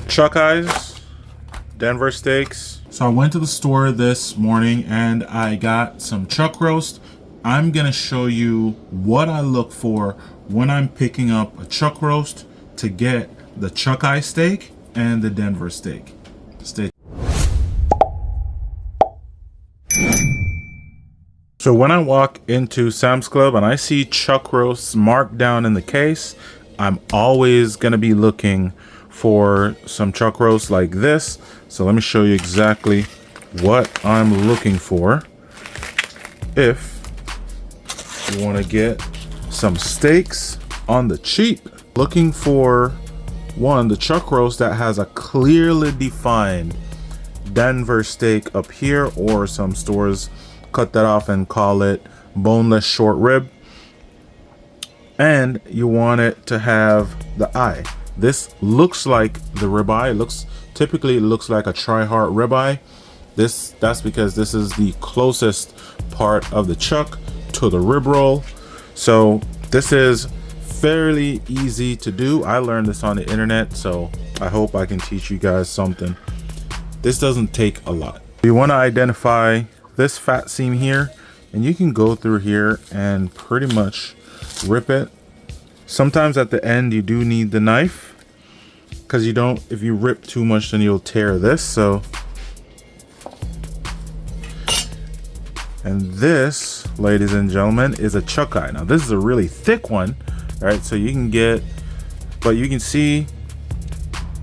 Chuck eyes, Denver steaks. So I went to the store this morning and I got some chuck roast. I'm gonna show you what I look for when I'm picking up a chuck roast to get the chuck eye steak and the Denver steak. So when I walk into Sam's Club and I see chuck roasts marked down in the case, I'm always gonna be looking for some chuck roast like this. So let me show you exactly what I'm looking for if you want to get some steaks on the cheap. Looking for one, the chuck roast that has a clearly defined Denver steak up here, or some stores cut that off and call it boneless short rib. And you want it to have the eye. This looks like the ribeye. Typically it looks like a tri-heart ribeye. That's because this is the closest part of the chuck to the rib roll. So this is fairly easy to do. I learned this on the internet, so I hope I can teach you guys something. This doesn't take a lot. You want to identify this fat seam here, and you can go through here and pretty much rip it. Sometimes at the end you do need the knife, because if you rip too much then you'll tear this. So, and this, ladies and gentlemen, is a chuck eye. Now this is a really thick one, right? So you can get, but you can see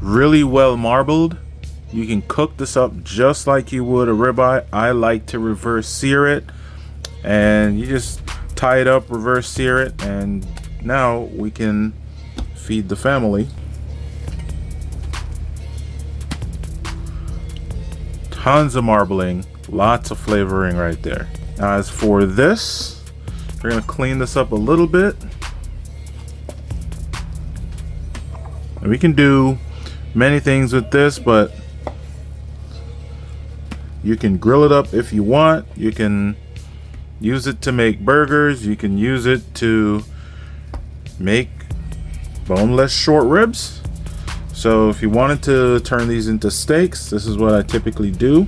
really well marbled. You can cook this up just like you would a ribeye. I like to reverse sear it, and you just tie it up, reverse sear it, and now we can feed the family. Tons of marbling, lots of flavoring right there. Now as for this, we're gonna clean this up a little bit. And we can do many things with this, but you can grill it up if you want. You can use it to make burgers. You can use it to make boneless short ribs. So if you wanted to turn these into steaks, this is what I typically do.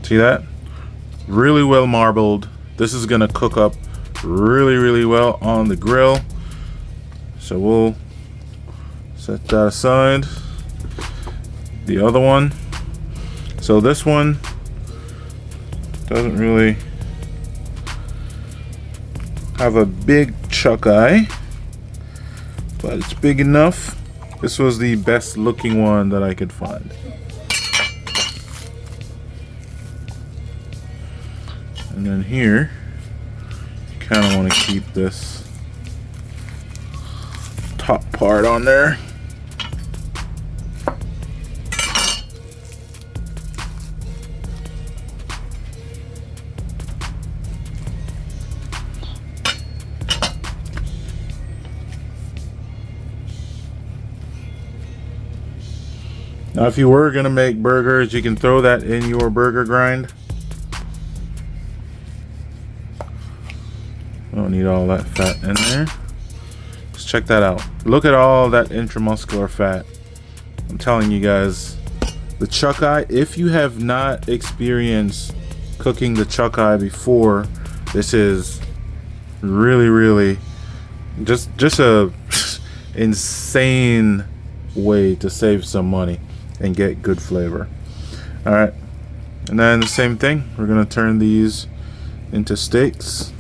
See that? Really well marbled. This is gonna cook up really well on the grill. So we'll set that aside. The other one. So this one doesn't really have a big chuck eye, but it's big enough. This was the best looking one that I could find. And then here, you kind of want to keep this top part on there. Now if you were gonna make burgers, you can throw that in your burger grind. Don't need all that fat in there. Just check that out. Look at all that intramuscular fat. I'm telling you guys, the chuck eye, if you have not experienced cooking the chuck eye before, this is really just a insane way to save some money and get good flavor. All right, and then the same thing, we're gonna turn these into steaks.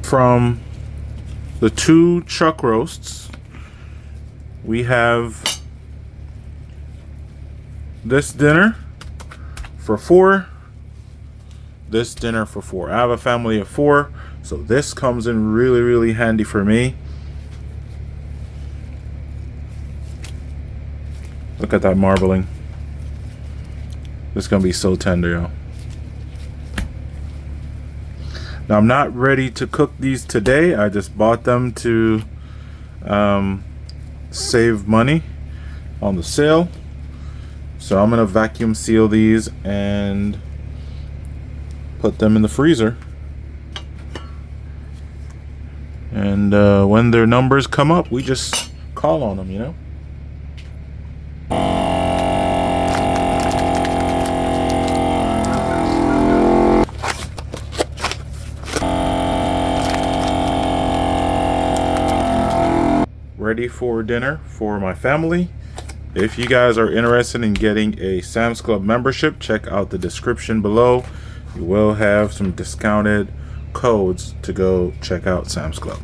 From the two chuck roasts, we have this dinner for 4, this dinner for 4. I have a family of 4, so this comes in really handy for me. Look at that marbling. This is gonna be so tender, y'all. Now I'm not ready to cook these today. I just bought them to save money on the sale. So I'm gonna vacuum seal these and put them in the freezer. And when their numbers come up, we just call on them, you know. Ready for dinner for my family. If you guys are interested in getting a Sam's Club membership, check out the description below. You will have some discounted codes to go check out Sam's Club.